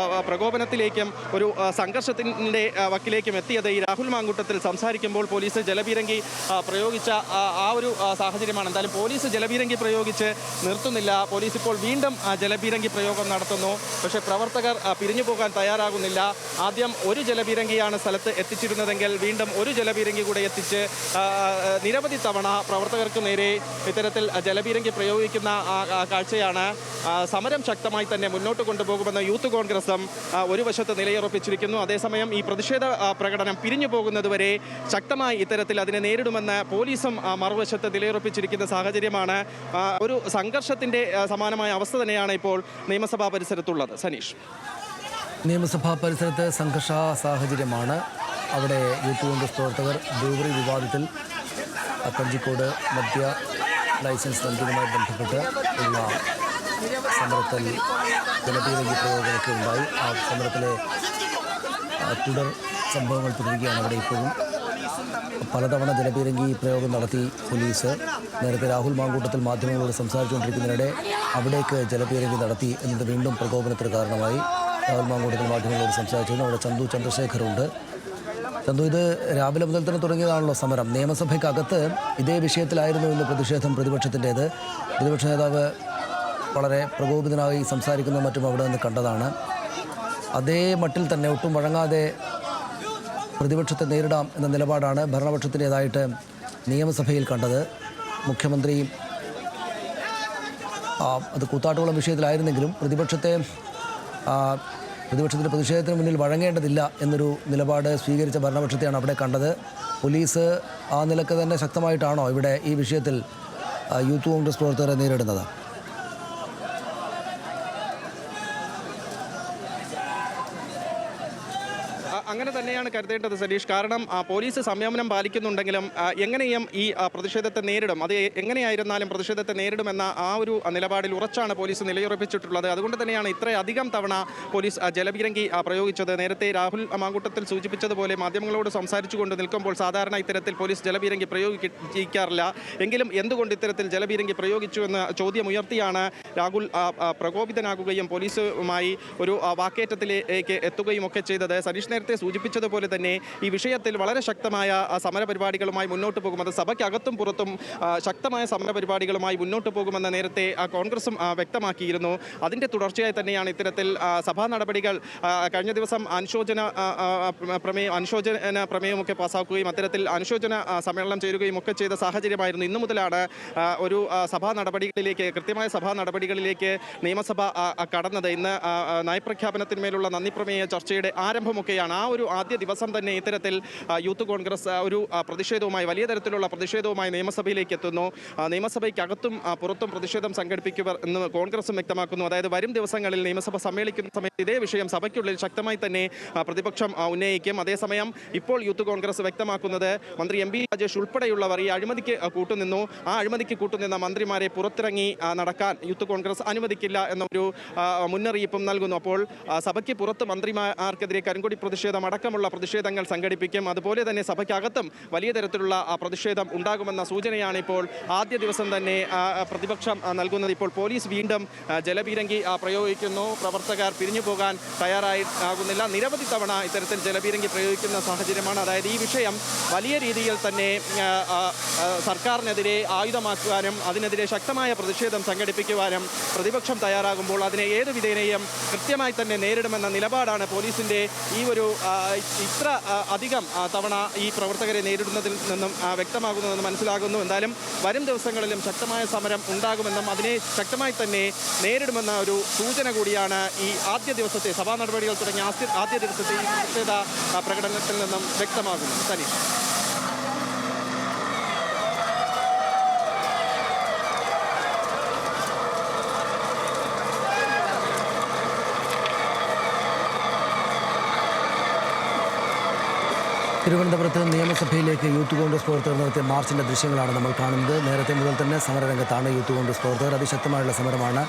പ്രകോപനത്തിലേക്കും ഒരു സംഘർഷത്തിൻ്റെ വക്കിലേക്കും എത്തിയത് ഈ രാഹുൽ മാങ്കൂട്ടത്തിൽ സംസാരിക്കുമ്പോൾ പോലീസ് ജലപീരങ്കി പ്രയോഗിച്ച ആ ഒരു സാഹചര്യമാണ്. എന്തായാലും പോലീസ് ജലപീരങ്കി പ്രയോഗിച്ച് നിർത്തുന്നില്ല. പോലീസ് ഇപ്പോൾ വീണ്ടും ജലപീരങ്കി പ്രയോഗം നടത്തുന്നു. പക്ഷേ പ്രവർത്തകർ പിരിഞ്ഞു പോകാൻ തയ്യാറാകുന്നില്ല. ആദ്യം ഒരു ജലപീരങ്കിയാണ് സ്ഥലത്ത് എത്തിച്ചിരുന്നതെങ്കിൽ വീണ്ടും ഒരു ജലപീരങ്കി കൂടെ എത്തിച്ച് നിരവധി തവണ പ്രവർത്തകർക്ക് നേരെ ഇത്തരത്തിൽ ജലപീരങ്കി പ്രയോഗിക്കുന്ന കാഴ്ചയാണ്. സമരം ശക്തമായി തന്നെ മുന്നോട്ട് കൊണ്ടുപോകുമെന്ന് യൂത്ത് കോൺഗ്രസും ഒരു വശത്ത് നിലയുറപ്പിച്ചിരിക്കുന്നു. അതേസമയം ഈ പ്രതിഷേധ പ്രകടനം പിരിഞ്ഞു പോകുന്നതുവരെ ശക്തമായി ഇത്തരത്തിൽ അതിനെ നേരിടുമെന്ന് പോലീസും മറുവശത്ത് നിലയുറപ്പിച്ചിരിക്കുന്ന സാഹചര്യമാണ്. ഒരു സംഘർഷത്തിൻ്റെ സമാനമായ അവസ്ഥ തന്നെയാണ് ഇപ്പോൾ നിയമസഭാ പരിസരത്തുള്ളത്. സനീഷ്, നിയമസഭാ പരിസരത്ത് സംഘർഷ സാഹചര്യമാണ്. അവിടെ യൂത്ത് കോൺഗ്രസ് പ്രവർത്തകർ ബ്രൂവറി വിവാദത്തിൽ കഞ്ചിക്കോട് മദ്യ ലൈസൻസ് നൽകിയതുമായി ബന്ധപ്പെട്ട് ഉള്ള സമരത്തിൽ ജലപീരങ്കി പ്രയോഗമൊക്കെ ഉണ്ടായി. ആ സമരത്തിലെ തുടർ സംഭവങ്ങൾ തുടരുകയാണ്. അവിടെ ഇപ്പോഴും പലതവണ ജലപീരങ്കി പ്രയോഗം നടത്തി പോലീസ്. നേരത്തെ രാഹുൽ മാങ്കൂട്ടത്തിൽ മാധ്യമങ്ങളോട് സംസാരിച്ചുകൊണ്ടിരിക്കുന്നതിനിടെ അവിടേക്ക് ജലപീരങ്കി നടത്തി എന്നത് വീണ്ടും പ്രകോപനത്തിന് കാരണമായി. രാഹുൽ മാങ്കൂട്ടത്തിൽ മാധ്യമങ്ങളോട് സംസാരിച്ചിരുന്നു. അവിടെ ചന്ദ്രശേഖറുണ്ട്. ചന്തു, ഇത് രാവിലെ മുതൽ തന്നെ തുടങ്ങിയതാണല്ലോ സമരം. നിയമസഭയ്ക്കകത്ത് ഇതേ വിഷയത്തിലായിരുന്നു ഇന്ന് പ്രതിഷേധം പ്രതിപക്ഷത്തിൻ്റേത്. പ്രതിപക്ഷ നേതാവ് വളരെ പ്രകോപിതനായി സംസാരിക്കുന്നതും മറ്റും അവിടെ നിന്ന് കണ്ടതാണ്. അതേ മട്ടിൽ തന്നെ ഒട്ടും വഴങ്ങാതെ പ്രതിപക്ഷത്തെ നേരിടാം എന്ന നിലപാടാണ് ഭരണപക്ഷത്തിൻ്റേതായിട്ട് നിയമസഭയിൽ കണ്ടത്. മുഖ്യമന്ത്രി അത് കൂത്താട്ടുകുളം വിഷയത്തിലായിരുന്നെങ്കിലും പ്രതിപക്ഷത്തിൻ്റെ പ്രതിഷേധത്തിന് മുന്നിൽ വഴങ്ങേണ്ടതില്ല എന്നൊരു നിലപാട് സ്വീകരിച്ച ഭരണപക്ഷത്തെയാണ് അവിടെ കണ്ടത്. പോലീസ് ആ നിലക്ക് തന്നെ ശക്തമായിട്ടാണോ ഇവിടെ ഈ വിഷയത്തിൽ യൂത്ത് കോൺഗ്രസ് പ്രവർത്തകരെ നേരിടുന്നത്? അങ്ങനെ തന്നെയാണ് കരുതേണ്ടത് സതീഷ്. കാരണം പോലീസ് സംയമനം പാലിക്കുന്നുണ്ടെങ്കിലും എങ്ങനെയും ഈ പ്രതിഷേധത്തെ നേരിടും, അത് എങ്ങനെയായിരുന്നാലും പ്രതിഷേധത്തെ നേരിടുമെന്ന ആ ഒരു നിലപാടിൽ ഉറച്ചാണ് പോലീസ് നിലയുറപ്പിച്ചിട്ടുള്ളത്. അതുകൊണ്ട് തന്നെയാണ് ഇത്രയധികം തവണ പോലീസ് ജലപീരങ്കി പ്രയോഗിച്ചത്. നേരത്തെ രാഹുൽ മാങ്കൂട്ടത്തിൽ സൂചിപ്പിച്ചതുപോലെ മാധ്യമങ്ങളോട് സംസാരിച്ചുകൊണ്ട് നിൽക്കുമ്പോൾ സാധാരണ ഇത്തരത്തിൽ പോലീസ് ജലപീരങ്കി പ്രയോഗിക്കാറില്ല. എങ്കിലും എന്തുകൊണ്ട് ഇത്തരത്തിൽ ജലപീരങ്കി പ്രയോഗിച്ചു എന്ന ചോദ്യമുയർത്തിയാണ് രാഹുൽ പ്രകോപിതനാകുകയും പോലീസുമായി ഒരു വാക്കേറ്റത്തിലേക്ക് എത്തുകയും ഒക്കെ ചെയ്തത്. സതീഷ് നേരത്തെ സൂചിപ്പിച്ചതുപോലെ തന്നെ ഈ വിഷയത്തിൽ വളരെ ശക്തമായ സമരപരിപാടികളുമായി മുന്നോട്ട് പോകും. അത് സഭയ്ക്കകത്തും പുറത്തും ശക്തമായ സമരപരിപാടികളുമായി മുന്നോട്ട് പോകുമെന്ന് നേരത്തെ കോൺഗ്രസും വ്യക്തമാക്കിയിരുന്നു. അതിൻ്റെ തുടർച്ചയായി തന്നെയാണ് ഇത്തരത്തിൽ സഭാ നടപടികൾ കഴിഞ്ഞ ദിവസം അനുശോചന പ്രമേയമൊക്കെ പാസ്സാക്കുകയും അത്തരത്തിൽ അനുശോചന സമ്മേളനം ചേരുകയും ഒക്കെ ചെയ്ത സാഹചര്യമായിരുന്നു. ഇന്നു മുതലാണ് ഒരു സഭാ നടപടികളിലേക്ക്, കൃത്യമായ സഭാ നടപടികളിലേക്ക് നിയമസഭ കടന്നത്. ഇന്ന് നയപ്രഖ്യാപനത്തിന്മേലുള്ള നന്ദി പ്രമേയ ചർച്ചയുടെ ആരംഭമൊക്കെയാണ്. ആ ഒരു ആദ്യ ദിവസം തന്നെ ഇത്തരത്തിൽ യൂത്ത് കോൺഗ്രസ് ഒരു പ്രതിഷേധവുമായി, വലിയ തരത്തിലുള്ള പ്രതിഷേധവുമായി നിയമസഭയിലേക്ക് എത്തുന്നു. നിയമസഭയ്ക്കകത്തും പുറത്തും പ്രതിഷേധം സംഘടിപ്പിക്കുക എന്ന് കോൺഗ്രസും വ്യക്തമാക്കുന്നു. അതായത് വരും ദിവസങ്ങളിൽ നിയമസഭ സമ്മേളിക്കുന്ന സമയത്ത് ഇതേ വിഷയം സഭയ്ക്കുള്ളിൽ ശക്തമായി തന്നെ പ്രതിപക്ഷം ഉന്നയിക്കും. അതേസമയം ഇപ്പോൾ യൂത്ത് കോൺഗ്രസ് വ്യക്തമാക്കുന്നത് മന്ത്രി എം പി രാജേഷ് ഉൾപ്പെടെയുള്ളവർ ഈ അഴിമതിക്ക് കൂട്ടുനിന്നു. ആ അഴിമതിക്ക് കൂട്ടുനിന്ന മന്ത്രിമാരെ പുറത്തിറങ്ങി നടക്കാൻ യൂത്ത് കോൺഗ്രസ് അനുവദിക്കില്ല എന്നൊരു മുന്നറിയിപ്പും നൽകുന്നു. അപ്പോൾ സഭയ്ക്ക് പുറത്ത് മന്ത്രിമാർക്കെതിരെ കരിങ്കൊടി പ്രതിഷേധം അടക്കമുള്ള പ്രതിഷേധങ്ങൾ സംഘടിപ്പിക്കും. അതുപോലെ തന്നെ സഭയ്ക്കകത്തും വലിയ തരത്തിലുള്ള പ്രതിഷേധം ഉണ്ടാകുമെന്ന സൂചനയാണ് ഇപ്പോൾ ആദ്യ ദിവസം തന്നെ പ്രതിപക്ഷം നൽകുന്നത്. ഇപ്പോൾ പോലീസ് വീണ്ടും ജലപീരങ്കി പ്രയോഗിക്കുന്നു. പ്രവർത്തകർ പിരിഞ്ഞു പോകാൻ തയ്യാറാകുന്നില്ല. നിരവധി തവണ ഇത്തരത്തിൽ ജലപീരങ്കി പ്രയോഗിക്കുന്ന സാഹചര്യമാണ്. അതായത് ഈ വിഷയം വലിയ രീതിയിൽ തന്നെ സർക്കാരിനെതിരെ ആയുധമാക്കുവാനും അതിനെതിരെ ശക്തമായ പ്രതിഷേധം സംഘടിപ്പിക്കുവാനും പ്രതിപക്ഷം തയ്യാറാകുമ്പോൾ അതിനെ ഏത് വിധേനയും കൃത്യമായി തന്നെ നേരിടുമെന്ന നിലപാടാണ് പോലീസിൻ്റെ ഈ ഒരു ഇത്ര അധികം തവണ ഈ പ്രവർത്തകരെ നേരിടുന്നതിൽ നിന്നും വ്യക്തമാകുന്നതെന്ന് മനസ്സിലാകുന്നു. എന്തായാലും വരും ദിവസങ്ങളിലും ശക്തമായ സമരം ഉണ്ടാകുമെന്നും അതിനെ ശക്തമായി തന്നെ നേരിടുമെന്ന ഒരു സൂചന കൂടിയാണ് ഈ ആദ്യ ദിവസത്തെ സഭാ നടപടികൾ തുടങ്ങിയ ആദ്യ ദിവസത്തെ ഈ പ്രതിഷേധ പ്രകടനത്തിൽ നിന്നും വ്യക്തമാകുന്നു. സനീഷ്, തിരുവനന്തപുരത്ത് നിയമസഭയിലേക്ക് യൂത്ത് കോൺഗ്രസ് പ്രവർത്തകർ നടത്തിയ മാർച്ചിൻ്റെ ദൃശ്യങ്ങളാണ് നമ്മൾ കാണുന്നത്. നേരത്തെ മുതൽ തന്നെ സമരരംഗത്താണ് യൂത്ത് കോൺഗ്രസ് പ്രവർത്തകർ. അതിശക്തമായുള്ള സമരമാണ്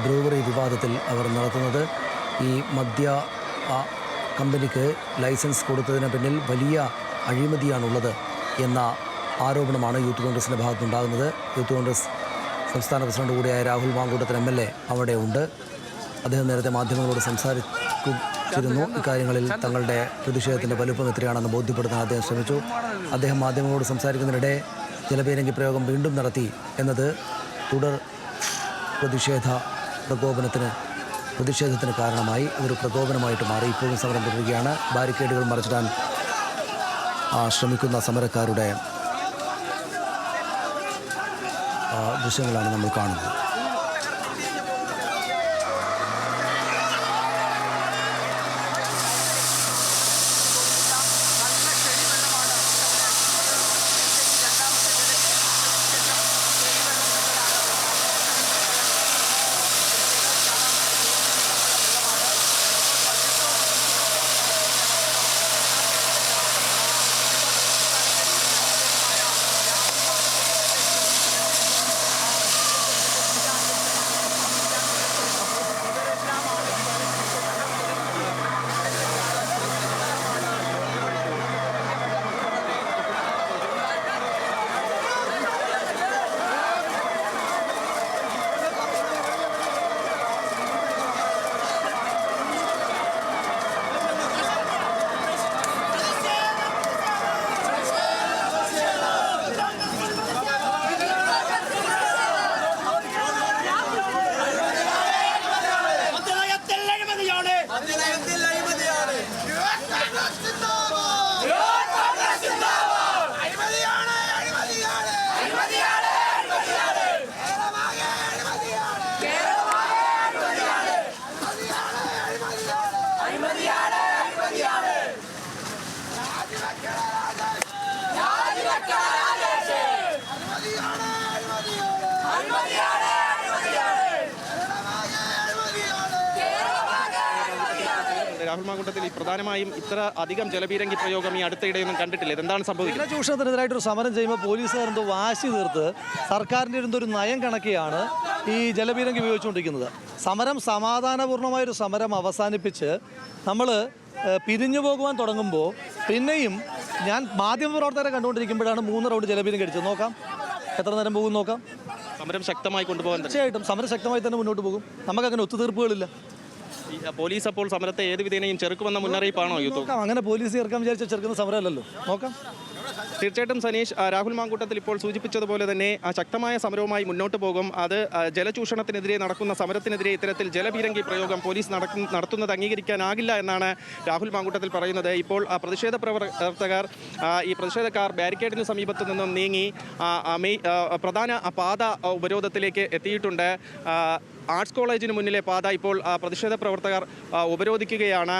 ബ്രൂവറി വിവാദത്തിൽ അവർ നടത്തുന്നത്. ഈ മദ്യ കമ്പനിക്ക് ലൈസൻസ് കൊടുത്തതിന് പിന്നിൽ വലിയ അഴിമതിയാണുള്ളത് എന്ന ആരോപണമാണ് യൂത്ത് കോൺഗ്രസിൻ്റെ ഭാഗത്തുനിന്നുണ്ടാകുന്നത്. യൂത്ത് കോൺഗ്രസ് സംസ്ഥാന പ്രസിഡന്റ് കൂടിയായ രാഹുൽ മാങ്കൂട്ടത്തിൽ MLA അവിടെ ഉണ്ട്. അദ്ദേഹം നേരത്തെ മാധ്യമങ്ങളോട് സംസാരിച്ചിരുന്നു. ഇക്കാര്യങ്ങളിൽ തങ്ങളുടെ പ്രതിഷേധത്തിൻ്റെ വലുപ്പം എത്രയാണെന്ന് ബോധ്യപ്പെടുത്താൻ അദ്ദേഹം ശ്രമിച്ചു. അദ്ദേഹം മാധ്യമങ്ങളോട് സംസാരിക്കുന്നതിനിടെ ജലപീരങ്കി പ്രയോഗം വീണ്ടും നടത്തി എന്നത് തുടർ പ്രതിഷേധത്തിന് കാരണമായി ഒരു പ്രകോപനമായിട്ട് മാറി. ഇപ്പോഴും സമരം തുടരുകയാണ്. ബാരിക്കേഡുകൾ മറിച്ചിടാൻ ശ്രമിക്കുന്ന സമരക്കാരുടെ ദൃശ്യങ്ങളാണ് നമ്മൾ കാണുന്നത്. രാഹുൽ മാങ്കൂട്ടത്തിൽ ഈ പ്രധാനമായും ഇത്ര അധികം ജലപീരങ്കി പ്രയോഗം ഈ അടുത്തിടെയൊന്നും കണ്ടിട്ടില്ല. ഇതെന്താണ് സംഭവിക്കുന്നത്? ചൂഷണത്തിനെതിരായിട്ടൊരു സമരം ചെയ്യുമ്പോൾ പോലീസുകാർ എന്തോ വാശി തീർത്ത് സർക്കാരിൻ്റെ ഒരു നയം കണക്കിയാണ് ഈ ജലപീരങ്കി ഉപയോഗിച്ചുകൊണ്ടിരിക്കുന്നത്. സമരം സമാധാനപൂർണ്ണമായൊരു സമരം അവസാനിപ്പിച്ച് നമ്മൾ പിരിഞ്ഞു പോകുവാൻ തുടങ്ങുമ്പോൾ പിന്നെയും ഞാൻ മാധ്യമപ്രവർത്തകരെ കണ്ടുകൊണ്ടിരിക്കുമ്പോഴാണ് 3 റൗണ്ട് ജലപീരങ്കി അടിച്ചത്. നോക്കാം എത്ര നേരം പോകും നോക്കാം. സമരം ശക്തമായി കൊണ്ടുപോകാൻ തീർച്ചയായിട്ടും സമരം ശക്തമായി തന്നെ മുന്നോട്ട് പോകും. നമുക്കങ്ങനെ ഒത്തുതീർപ്പുകളില്ല. പോലീസ് അപ്പോൾ സമരത്തെ ഏത് വിധേനയും ചെറുക്കുമെന്ന മുന്നറിയിപ്പാണോ യൂത്ത്? നോക്കാം, അങ്ങനെ പോലീസ് ചേർക്കാൻ വിചാരിച്ച ചെറുക്കുന്ന സമരമല്ലല്ലോ. നോക്കാം. തീർച്ചയായിട്ടും സനീഷ്, രാഹുൽ മാങ്കൂട്ടത്തിൽ ഇപ്പോൾ സൂചിപ്പിച്ചതുപോലെ തന്നെ ശക്തമായ സമരവുമായി മുന്നോട്ട് പോകും. അത് ജലചൂഷണത്തിനെതിരെ നടക്കുന്ന സമരത്തിനെതിരെ ഇത്തരത്തിൽ ജലപീരങ്കി പ്രയോഗം പോലീസ് നടത്തുന്നത് അംഗീകരിക്കാനാകില്ല എന്നാണ് രാഹുൽ മാങ്കൂട്ടത്തിൽ പറയുന്നത്. ഇപ്പോൾ പ്രതിഷേധ പ്രവർത്തകർ ഈ പ്രതിഷേധക്കാർ ബാരിക്കേഡിന് സമീപത്തു നിന്നും നീങ്ങി പ്രധാന പാത ഉപരോധത്തിലേക്ക് എത്തിയിട്ടുണ്ട്. ആർട്സ് കോളേജിന് മുന്നിലെ പാത ഇപ്പോൾ പ്രതിഷേധ പ്രവർത്തകർ ഉപരോധിക്കുകയാണ്.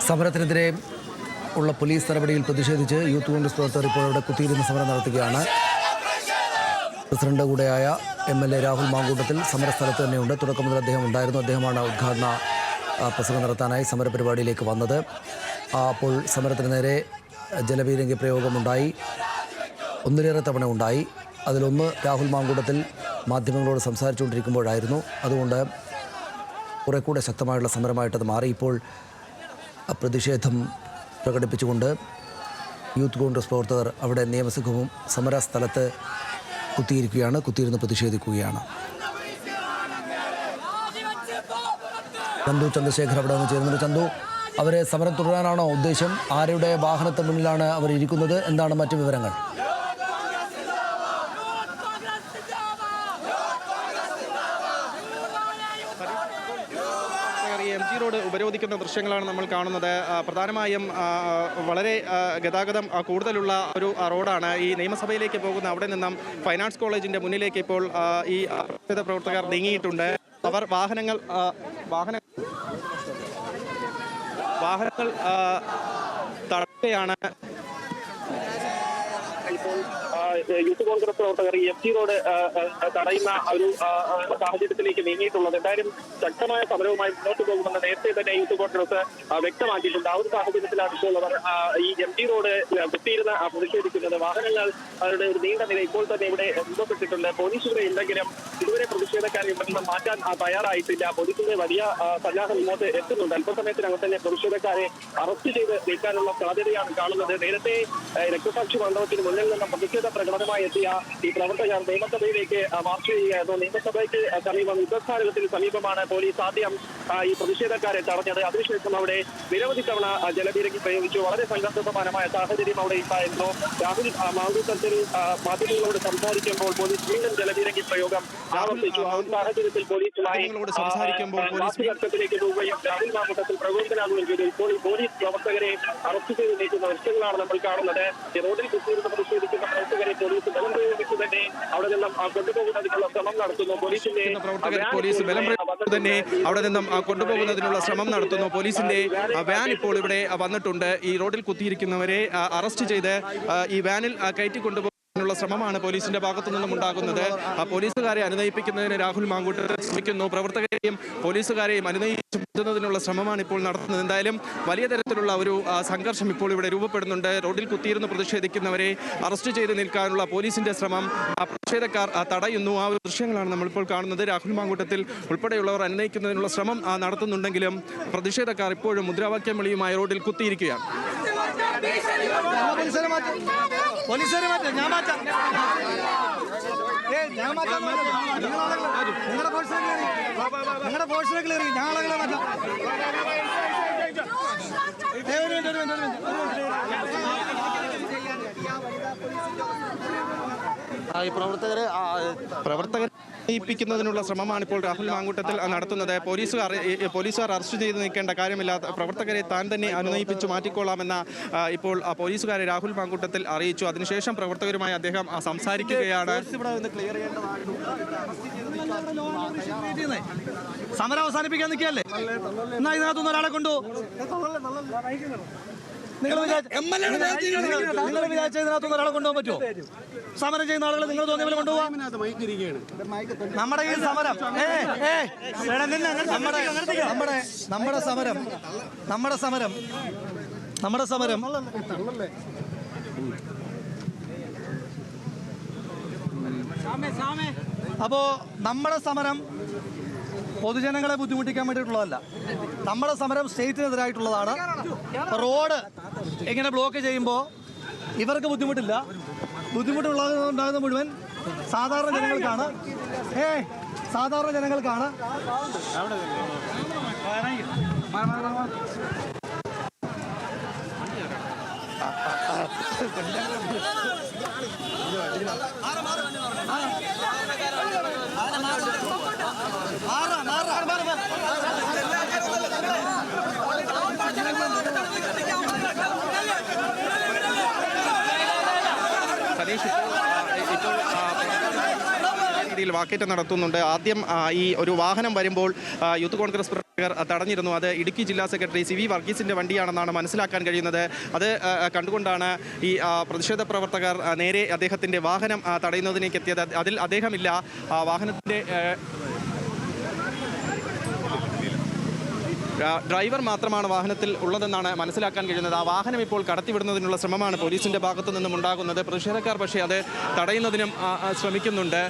സമരത്തിനെതിരെ ഉള്ള പോലീസ് നടപടിയിൽ പ്രതിഷേധിച്ച് യൂത്ത് കോൺഗ്രസ് പ്രവർത്തകർ ഇപ്പോൾ ഇവിടെ കുത്തിയിരുന്ന് സമരം നടത്തുകയാണ്. പ്രസിഡന്റ് കൂടെയായ MLA രാഹുൽ മാങ്കൂട്ടത്തിൽ സമരസ്ഥലത്ത് തന്നെയുണ്ട്. തുടക്കം മുതൽ അദ്ദേഹം ഉണ്ടായിരുന്നു. അദ്ദേഹമാണ് ഉദ്ഘാടന പ്രസംഗം നടത്താനായി സമരപരിപാടിയിലേക്ക് വന്നത്. അപ്പോൾ സമരത്തിന് നേരെ ജലപീരങ്കി പ്രയോഗമുണ്ടായി, ഒന്നിലേറെ തവണ ഉണ്ടായി. അതിലൊന്ന് രാഹുൽ മാങ്കൂട്ടത്തിൽ മാധ്യമങ്ങളോട് സംസാരിച്ചുകൊണ്ടിരിക്കുമ്പോഴായിരുന്നു. അതുകൊണ്ട് കുറെ കൂടെ ശക്തമായുള്ള സമരമായിട്ടത് മാറി. ഇപ്പോൾ പ്രതിഷേധം പ്രകടിപ്പിച്ചുകൊണ്ട് യൂത്ത് കോൺഗ്രസ് പ്രവർത്തകർ അവിടെ നിയമസംഘവും സമരസ്ഥലത്ത് കുത്തിയിരുന്ന് പ്രതിഷേധിക്കുകയാണ്. ചന്ദ്രശേഖർ അവിടെ നിന്ന് ചേരുന്നുണ്ട്. ചന്തു, അവരെ സമരം തുടരാനാണോ ഉദ്ദേശം? ആരുടെ വാഹനത്തിന് മുന്നിലാണ് അവർ ഇരിക്കുന്നത്? എന്താണ് മറ്റു വിവരങ്ങൾ? MG റോഡ് ഉപരോധിക്കുന്ന ദൃശ്യങ്ങളാണ് നമ്മൾ കാണുന്നത്. പ്രധാനമായും വളരെ ഗതാഗതം കൂടുതലുള്ള ഒരു റോഡാണ്. ഈ നിയമസഭയിലേക്ക് പോകുന്ന അവിടെ നിന്നും ഫൈനാൻസ് കോളേജിൻ്റെ മുന്നിലേക്ക് ഇപ്പോൾ ഈ പ്രതിഷേധ പ്രവർത്തകർ നീങ്ങിയിട്ടുണ്ട്. അവർ വാഹനങ്ങൾ തടയുകയാണ്. ഇപ്പോൾ യൂത്ത് കോൺഗ്രസ് പ്രവർത്തകർ MG റോഡ് തടയുന്ന ഒരു സാഹചര്യത്തിലേക്ക് നീങ്ങിയിട്ടുള്ളത്. എന്തായാലും ശക്തമായ സമരവുമായി മുന്നോട്ട് പോകുമെന്ന് നേരത്തെ തന്നെ യൂത്ത് കോൺഗ്രസ് വ്യക്തമാക്കിയിട്ടുണ്ട്. ആ ഒരു സാഹചര്യത്തിലാണ് ഇപ്പോൾ അവർ ഈ MG റോഡ് കുത്തിയിരുന്ന് പ്രതിഷേധിക്കുന്നത്. വാഹനങ്ങൾ അവരുടെ ഒരു നീണ്ട നില ഇപ്പോൾ തന്നെ ഇവിടെ രൂപപ്പെട്ടിട്ടുണ്ട്. പോലീസ് ഇവിടെ ഉണ്ടെങ്കിലും ഇതുവരെ പ്രതിഷേധക്കാരെ ഇവിടെ നിന്ന് മാറ്റാൻ തയ്യാറായിട്ടില്ല. പോലീസിന്റെ വലിയ സന്നാഹം ഇങ്ങോട്ട് എത്തുന്നുണ്ട്. അല്പസമയത്തിനകം തന്നെ പ്രതിഷേധക്കാരെ അറസ്റ്റ് ചെയ്ത് നീക്കാനുള്ള സാധ്യതയാണ് കാണുന്നത്. നേരത്തെ രക്തസാക്ഷി മണ്ഡപത്തിന് മുന്നിൽ നിന്നും പ്രതിഷേധ പ്രകടനമായി എത്തിയ ഈ പ്രവർത്തകർ നിയമസഭയിലേക്ക് മാർച്ച് ചെയ്യുകയായിരുന്നു. നിയമസഭയ്ക്ക് സമീപം യുദ്ധസ്ഥാനത്തിന് സമീപമാണ് പോലീസ് ആദ്യം ഈ പ്രതിഷേധക്കാരെ തടഞ്ഞത്. അതിനുശേഷം അവിടെ നിരവധി തവണ ജലപീരങ്കി പ്രയോഗിച്ചു. വളരെ സംഘർഷസമാനമായ സാഹചര്യം അവിടെ ഉണ്ടായിരുന്നു. രാഹുൽ മാങ്കൂട്ടത്തിൽ മാധ്യമങ്ങളോട് സംസാരിക്കുമ്പോൾ പോലീസ് വീണ്ടും ജലപീരങ്കി പ്രയോഗം ആവർത്തിച്ചു. ആ ഒരു സാഹചര്യത്തിൽ പോലീസുമായി വാക്കുതർക്കത്തിലേക്ക് പോവുകയും രാഹുൽ മാങ്കൂട്ടത്തിൽ പ്രകോപനാകുകയും ചെയ്തു. ഇപ്പോൾ ഈ പോലീസ് പ്രവർത്തകരെ അറസ്റ്റ് ചെയ്ത് നീക്കുന്ന ദൃശ്യങ്ങളാണ് നമ്മൾ കാണുന്നത്. റോഡിൽ കുത്തിയിരുന്ന് പ്രതിഷേധിക്കുന്ന പ്രവർത്തകരെ പോലീസ് ബലം പ്രയോഗിച്ചു തന്നെ അവിടെ നിന്നും കൊണ്ടുപോകുന്നതിനുള്ള ശ്രമം നടത്തുന്നു. പോലീസിന്റെ പോലീസ് ബലം പ്രയോഗിച്ചു തന്നെ അവിടെ നിന്നും കൊണ്ടുപോകുന്നതിനുള്ള ശ്രമം നടത്തുന്നു. പോലീസിന്റെ വാൻ ഇപ്പോൾ ഇവിടെ വന്നിട്ടുണ്ട്. ഈ റോഡിൽ കുത്തിയിരിക്കുന്നവരെ അറസ്റ്റ് ചെയ്ത് ഈ വാനിൽ കയറ്റി കൊണ്ടുപോകും ശ്രമമാണ് പോലീസിന്റെ ഭാഗത്തു നിന്നും ഉണ്ടാകുന്നത്. പോലീസുകാരെ അനുനയിപ്പിക്കുന്നതിന് രാഹുൽ മാങ്കൂട്ടത്തിൽ ശ്രമിക്കുന്നു. പ്രവർത്തകരെയും പോലീസുകാരെയും അനുനയിപ്പിക്കുന്നതിനുള്ള ശ്രമമാണ് ഇപ്പോൾ നടത്തുന്നത്. എന്തായാലും വലിയ തരത്തിലുള്ള ഒരു സംഘർഷം ഇപ്പോൾ ഇവിടെ രൂപപ്പെടുന്നുണ്ട്. റോഡിൽ കുത്തിയിരുന്ന് പ്രതിഷേധിക്കുന്നവരെ അറസ്റ്റ് ചെയ്ത് നിൽക്കാനുള്ള പോലീസിന്റെ ശ്രമം പ്രതിഷേധക്കാർ തടയുന്നു. ആ ഒരു ദൃശ്യങ്ങളാണ് നമ്മളിപ്പോൾ കാണുന്നത്. രാഹുൽ മാങ്കൂട്ടത്തിൽ ഉൾപ്പെടെയുള്ളവർ അനുനയിക്കുന്നതിനുള്ള ശ്രമം നടത്തുന്നുണ്ടെങ്കിലും പ്രതിഷേധക്കാർ ഇപ്പോഴും മുദ്രാവാക്യം വിളിയുമായി റോഡിൽ കുത്തിയിരിക്കുകയാണ്. പോലീസുകാരെ മാറ്റാം, ഞാൻ മാറ്റാം. നിങ്ങളുടെ ഫോഴ്സിലേക്ക് കയറി ഞങ്ങളെ മാറ്റാം. പ്രവർത്തകർ ിക്കുന്നതിനുള്ള ശ്രമമാണ് ഇപ്പോൾ രാഹുൽ മാങ്കൂട്ടത്തിൽ നടത്തുന്നത്. പോലീസുകാർ അറസ്റ്റ് ചെയ്ത് നിൽക്കേണ്ട കാര്യമില്ല, പ്രവർത്തകരെ താൻ തന്നെ അനുനയിപ്പിച്ച് മാറ്റിക്കൊള്ളാമെന്ന ഇപ്പോൾ പോലീസുകാരെ രാഹുൽ മാങ്കൂട്ടത്തിൽ അറിയിച്ചു. അതിനുശേഷം പ്രവർത്തകരുമായി അദ്ദേഹം സംസാരിക്കുകയാണ്. സമരം അവസാനിപ്പിക്കാൻ നിൽക്കുകയല്ലേ? എന്നാ ഇതിനകത്തുനിന്ന് ഒരാളെ കൊണ്ടു നിങ്ങൾ വിചാരിച്ച ഇതിനകത്തുനിന്ന് ഒരാളെ കൊണ്ടുപോകാൻ പറ്റുമോ? സമരം ചെയ്യുന്ന ആളുകൾ നിങ്ങൾ തോന്നിയ പോലെ കൊണ്ടുപോകാം. നമ്മുടെ ഈ സമരം നമ്മുടെ സമരം അപ്പോ നമ്മുടെ സമരം പൊതുജനങ്ങളെ ബുദ്ധിമുട്ടിക്കാൻ വേണ്ടിയിട്ടുള്ളതല്ല. നമ്മുടെ സമരം സ്റ്റേറ്റിനെതിരായിട്ടുള്ളതാണ്. റോഡ് എങ്ങനെ ബ്ലോക്ക് ചെയ്യുമ്പോൾ ഇവർക്ക് ബുദ്ധിമുട്ടില്ല, ബുദ്ധിമുട്ടുണ്ടാകുന്ന മുഴുവൻ സാധാരണ ജനങ്ങൾക്കാണ്. സാധാരണ ജനങ്ങൾക്കാണ്. സതീഷ് ഇപ്പോൾ രീതിയിൽ വാക്കേറ്റം നടത്തുന്നുണ്ട്. ആദ്യം ഈ ഒരു വാഹനം വരുമ്പോൾ യൂത്ത് കോൺഗ്രസ് പ്രവർത്തകർ തടഞ്ഞിരുന്നു. അത് ഇടുക്കി ജില്ലാ സെക്രട്ടറി സി വി വർഗീസിൻ്റെ വണ്ടിയാണെന്നാണ് മനസ്സിലാക്കാൻ കഴിയുന്നത്. അത് കണ്ടുകൊണ്ടാണ് ഈ പ്രതിഷേധ പ്രവർത്തകർ നേരെ അദ്ദേഹത്തിൻ്റെ വാഹനം തടയുന്നതിലേക്ക് എത്തിയത്. അതിൽ അദ്ദേഹമില്ല. വാഹനത്തിൻ്റെ ഡ്രൈവർ മാത്രമാണ് വാഹനത്തിൽ ഉള്ളതെന്നാണ് മനസ്സിലാക്കാൻ കഴിയുന്നത്. ആ വാഹനം ഇപ്പോൾ കടത്തിവിടുന്നതിനുള്ള ശ്രമമാണ് പോലീസിൻ്റെ ഭാഗത്തു നിന്നും ഉണ്ടാകുന്നത്. പ്രതിഷേധക്കാർ പക്ഷേ അത് തടയുന്നതിനും ശ്രമിക്കുന്നുണ്ട്.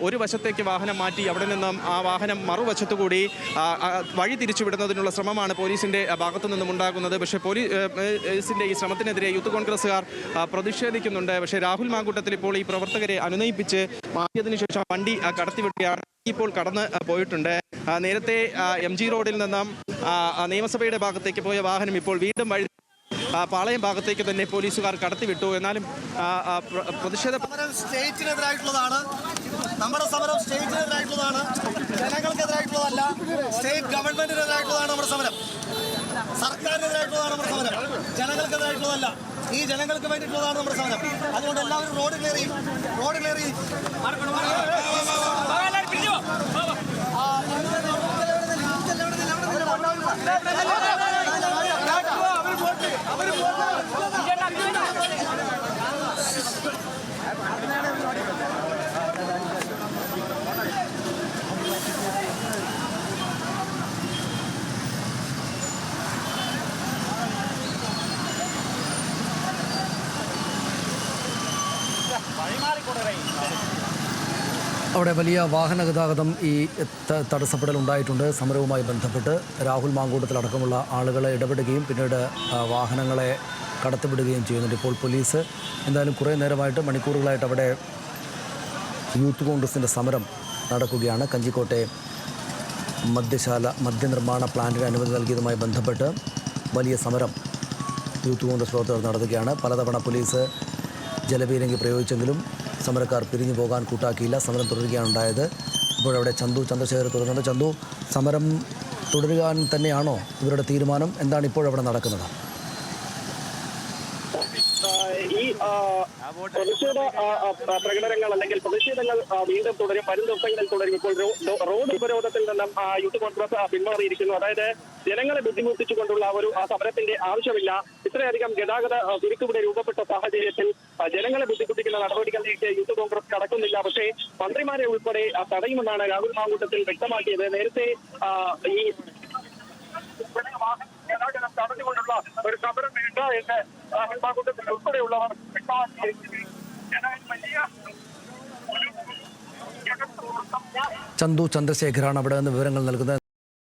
ഒരു വശത്തേക്ക് വാഹനം മാറ്റി അവിടെ നിന്നും ആ വാഹനം മറുവശത്തുകൂടി വഴി തിരിച്ചുവിടുന്നതിനുള്ള ശ്രമമാണ് പോലീസിൻ്റെ ഭാഗത്തു നിന്നും ഉണ്ടാകുന്നത്. പക്ഷേ പോലീസിൻ്റെ ഈ ശ്രമത്തിനെതിരെ യൂത്ത് കോൺഗ്രസ്സുകാർ പ്രതിഷേധിക്കുന്നുണ്ട്. പക്ഷേ രാഹുൽ മാങ്കൂട്ടത്തിൽ ഇപ്പോൾ ഈ പ്രവർത്തകരെ അനുനയിപ്പിച്ച് മാറ്റിയതിനു ശേഷം വണ്ടി കടത്തിവിടുകയാണ്. ഇപ്പോൾ കടന്ന് പോയിട്ടുണ്ട്. നേരത്തെ MG റോഡിൽ നിന്നും നിയമസഭയുടെ ഭാഗത്തേക്ക് പോയ വാഹനം ഇപ്പോൾ വീണ്ടും വഴി പാളയം ഭാഗത്തേക്ക് തന്നെ പോലീസുകാർ കടത്തിവിട്ടു. എന്നാലും പ്രതിഷേധ സമരം സ്റ്റേറ്റിനെതിരായിട്ടുള്ളതാണ്. നമ്മുടെ സമരം സ്റ്റേറ്റിനെതിരായിട്ടുള്ളതാണ്, ജനങ്ങൾക്കെതിരായിട്ടുള്ളതല്ല. സ്റ്റേറ്റ് ഗവൺമെന്റിനെതിരായിട്ടുള്ളതാണ് നമ്മുടെ സമരം. സർക്കാരിനെതിരായിട്ടുള്ളതാണ് നമ്മുടെ സമരം, ജനങ്ങൾക്കെതിരായിട്ടുള്ളതല്ല. ഈ ജനങ്ങൾക്ക് വേണ്ടിയിട്ടുള്ളതാണ് നമ്മുടെ സമരം. അതുകൊണ്ട് എല്ലാവരും റോഡ് കയറി അവിടെ വലിയ വാഹന ഗതാഗതം ഈ തടസ്സപ്പെടൽ ഉണ്ടായിട്ടുണ്ട്. സമരവുമായി ബന്ധപ്പെട്ട് രാഹുൽ മാങ്കൂട്ടത്തിലടക്കമുള്ള ആളുകളെ ഇടപെടുകയും പിന്നീട് വാഹനങ്ങളെ കടത്തിവിടുകയും ചെയ്യുന്നുണ്ട്. ഇപ്പോൾ പോലീസ് എന്തായാലും കുറേ നേരമായിട്ട് മണിക്കൂറുകളായിട്ട് അവിടെ യൂത്ത് കോൺഗ്രസിൻ്റെ സമരം നടക്കുകയാണ്. കഞ്ചിക്കോട്ടെ മദ്യനിർമ്മാണ പ്ലാന്റിന് അനുമതി നൽകിയതുമായി ബന്ധപ്പെട്ട് വലിയ സമരം യൂത്ത് കോൺഗ്രസ് പ്രവർത്തകർ നടത്തുകയാണ്. പലതവണ പോലീസ് ജലപീരങ്കി പ്രയോഗിച്ചെങ്കിലും സമരക്കാർ പിരിഞ്ഞു പോകാൻ കൂട്ടാക്കിയില്ല. സമരം തുടരുകയാണ് ഉണ്ടായത്. ഇപ്പോഴവിടെ ചന്ദ്രശേഖർ തുടരുന്നുണ്ട്. ചന്തു, സമരം തുടരുവാൻ തന്നെയാണോ ഇവരുടെ തീരുമാനം? എന്താണ് ഇപ്പോഴവിടെ നടക്കുന്നത്? ഈ പ്രതിഷേധ പ്രകടനങ്ങൾ അല്ലെങ്കിൽ പ്രതിഷേധങ്ങൾ വീണ്ടും തുടരും, വരും ദിവസങ്ങളിൽ തുടരും. ഇപ്പോൾ റോഡ് ഉപരോധത്തിൽ നിന്നും യൂത്ത് കോൺഗ്രസ് പിന്മാറിയിരിക്കുന്നു. അതായത് ജനങ്ങളെ ബുദ്ധിമുട്ടിച്ചുകൊണ്ടുള്ള ഒരു സമരത്തിന്റെ ആവശ്യമില്ല. ഇത്രയധികം ഗതാഗത കുരുക്കിവിടെ രൂപപ്പെട്ട സാഹചര്യത്തിൽ ജനങ്ങളെ ബുദ്ധിമുട്ടിക്കുന്ന നടപടികളിലേക്ക് യൂത്ത് കോൺഗ്രസ് കടക്കുന്നില്ല. പക്ഷേ മന്ത്രിമാരെ ഉൾപ്പെടെ തടയുമെന്നാണ് രാഹുൽ മാങ്കൂട്ടത്തിൽ വ്യക്തമാക്കിയത്. നേരത്തെ ഈ ഗതാഗതം തടഞ്ഞുകൊണ്ടുള്ള ഒരു സമരം വേണ്ട എന്ന് രാഹുൽ മാങ്കൂട്ടത്തിൽ ഉൾപ്പെടെയുള്ളവർ വ്യക്തമാക്കിയിരിക്കുന്നത്. ചന്തു ചന്ദ്രശേഖരാണ് അവിടെ നിന്ന് വിവരങ്ങൾ നൽകുന്നത്.